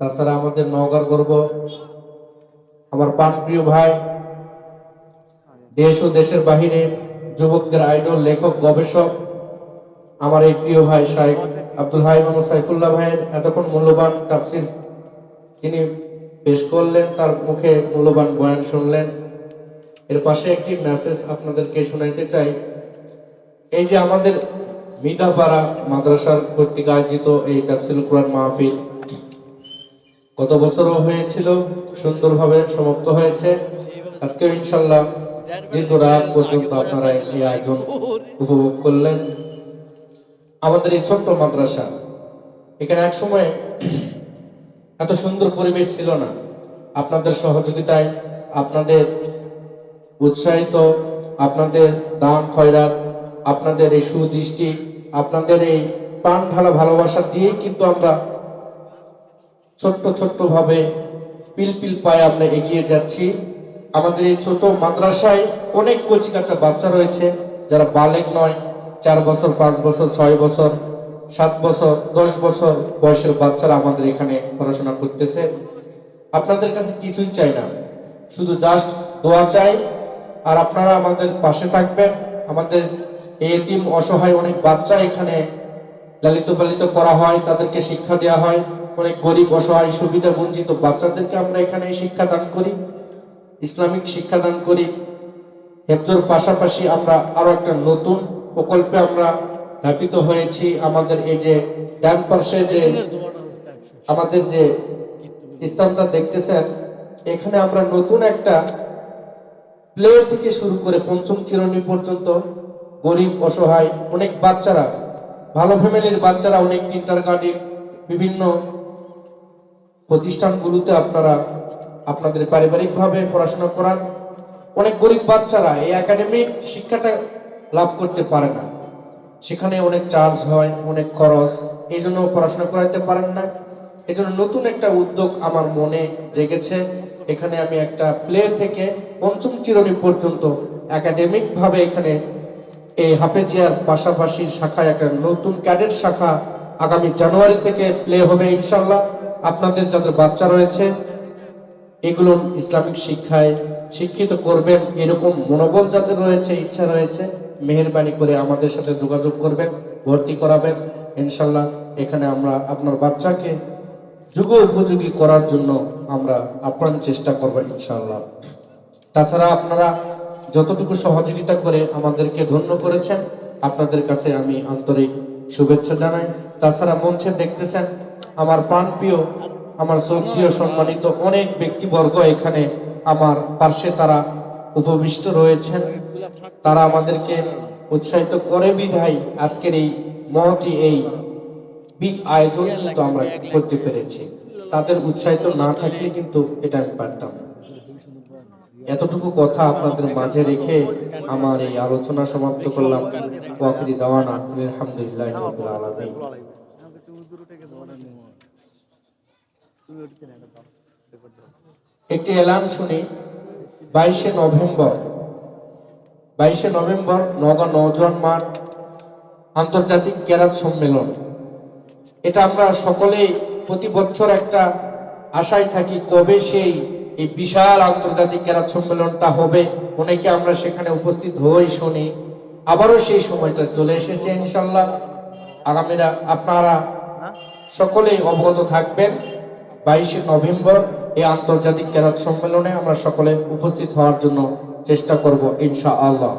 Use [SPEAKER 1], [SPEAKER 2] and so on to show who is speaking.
[SPEAKER 1] তাছাড়া আমাদের নওগাঁর গর্ব, আমার প্রাণপ্রিয় ভাই, দেশ ও দেশের বাহিরে যুবকদের আইডল, লেখক, গবেষক, আমার এই প্রিয় ভাই শাইখ আব্দুল হাই মোহাম্মদ সাইফুল্লাহ ভাইয়ের এতক্ষণ মূল্যবান তাফসীর তিনি পেশ করলেন, তার মুখে মূল্যবান বয়ান শুনলেন। এর পাশে একটি মেসেজ আপনাদেরকে শোনাইতে চাই। এই যে আমাদের মিঠাপাড়া মাদ্রাসার কর্তৃক আয়োজিত এই তাফসীরুল কুরআন মাহফিল গত বছরও হয়েছিল, সুন্দরভাবে সমাপ্ত হয়েছে। আজকে ইনশাল্লাহ দীর্ঘ রাত পর্যন্ত আপনারা এই আয়োজন উপভোগ করলেন। আমাদের এই ছোট্ট মাদ্রাসা, এখানে এক সময় এত সুন্দর পরিবেশ ছিল না। আপনাদের সহযোগিতায়, আপনাদের উৎসাহিত, আপনাদের দান খয়রাত, আপনাদের এই সুদৃষ্টি, আপনাদের এই প্রাণ ঢালা ভালোবাসা দিয়েই কিন্তু আমরা ছোট্ট ছোট্ট ভাবে পিলপিল পায়ে আমরা এগিয়ে যাচ্ছি। আমাদের এই ছোট মাদ্রাসায় অনেক কচিকাঁচা বাচ্চা রয়েছে যারা বালেগ নয়, 4 বছর, 5 বছর, 6 বছর, 7 বছর, 10 বছর বয়সের বাচ্চারা আমাদের এখানে পড়াশোনা করতেছে। আপনাদের কাছে কিছুই চাই না, শুধু জাস্ট দোয়া চাই। আর আপনারা আমাদের পাশে থাকবেন। আমাদের এই এতিম অসহায় অনেক বাচ্চা এখানে লালিত পালিত করা হয়, তাদেরকে শিক্ষা দেওয়া হয়। অনেক গরিব, অসহায়, সুবিধা বঞ্চিত বাচ্চাদেরকে আমরা এখানে শিক্ষা দান করি, ইসলামিক শিক্ষা দান করি। হেফজোর পাশাপাশি আমরা আরো একটা নতুন প্রকল্পে আমরা ধাপিত হয়েছি। আমাদের এই যে ডান পাশে যে আমাদের যে স্থানটা দেখতেছেন, এখানে আমরা নতুন একটা প্লে থেকে শুরু করে পঞ্চম শ্রেণী পর্যন্ত গরিব, অসহায় অনেক বাচ্চারা, ভালো ফ্যামিলির বাচ্চারা অনেক কিন্ডারগার্টেন, বিভিন্ন প্রতিষ্ঠানগুলোতে আপনারা আপনাদের পারিবারিকভাবে পড়াশোনা করান। অনেক গরিব বাচ্চারা এই একাডেমিক শিক্ষাটা লাভ করতে পারে না, সেখানে অনেক চার্জ হয়, অনেক খরচ, এই জন্য পড়াশোনা করাতে পারেন না। এই জন্য নতুন একটা উদ্যোগ আমার মনে জেগেছে। এখানে আমি একটা প্লে থেকে পঞ্চম শ্রেণী পর্যন্ত একাডেমিক ভাবে এখানে এই হাফেজিয়ার পাশাপাশি শাখায় একটা নতুন ক্যাডেট শাখা আগামী জানুয়ারি থেকে প্লে হবে ইনশাল্লাহ। আপনাদের যাদের বাচ্চা রয়েছে এগুলো ইসলামিক শিক্ষায় শিক্ষিত করবেন, এরকম মনোবল যাদের রয়েছে, ইচ্ছা রয়েছে, মেহেরবানি করে আমাদের সাথে যোগাযোগ করবেন, ভর্তি করাবেন ইনশাল্লাহ। এখানে আমরা আপনার বাচ্চাকে যুগ উপযোগী করার জন্য আমরা আপ্রাণ চেষ্টা করব ইনশাল্লাহ। তাছাড়া আপনারা যতটুকু সহযোগিতা করে আমাদেরকে ধন্য করেছেন, আপনাদের কাছে আমি আন্তরিক শুভেচ্ছা জানাই। তাছাড়া মঞ্চে দেখতেছেন আমার প্রাণপ্রিয়, আমার শ্রদ্ধেয়, সম্মানিত অনেক ব্যক্তিবর্গ এখানে আমার পার্শ্বে তারা উপবিষ্ট রয়েছেন। তারা আমাদেরকে উৎসাহিত করে বিধায় আজকের এই মহতি এই বিগ আয়োজন কিন্তু আমরা করতে পেরেছি। তাদের উৎসাহিত না থাকলে কিন্তু এটা আমি পারতাম না। এতটুকু কথা আপনাদের মাঝে রেখে আমার এই আলোচনা সমাপ্ত করলাম। ওয়াকিরি দাওয়ানা আলহামদুলিল্লাহি রাব্বিল আলামিন। একটি এলান শুনি। 22শে নভেম্বর নওগাঁ নওজোয়ান মাঠ আন্তর্জাতিক কেরাত সম্মেলন। এটা আমরা সকলেই প্রতি বছর একটা আশায় থাকি, কবে সেই এই বিশাল আন্তর্জাতিক কেরাত সম্মেলনটা হবে। অনেকে আমরা সেখানে উপস্থিত হই, শুনি। আবারও সেই সময়টা চলে এসেছে ইনশাল্লাহ। আগামীরা আপনারা সকলেই অবগত থাকবেন। 22শে নভেম্বর এই আন্তর্জাতিক কেরাত সম্মেলনে আমরা সকলে উপস্থিত হওয়ার জন্য চেষ্টা করব ইনশাআল্লাহ।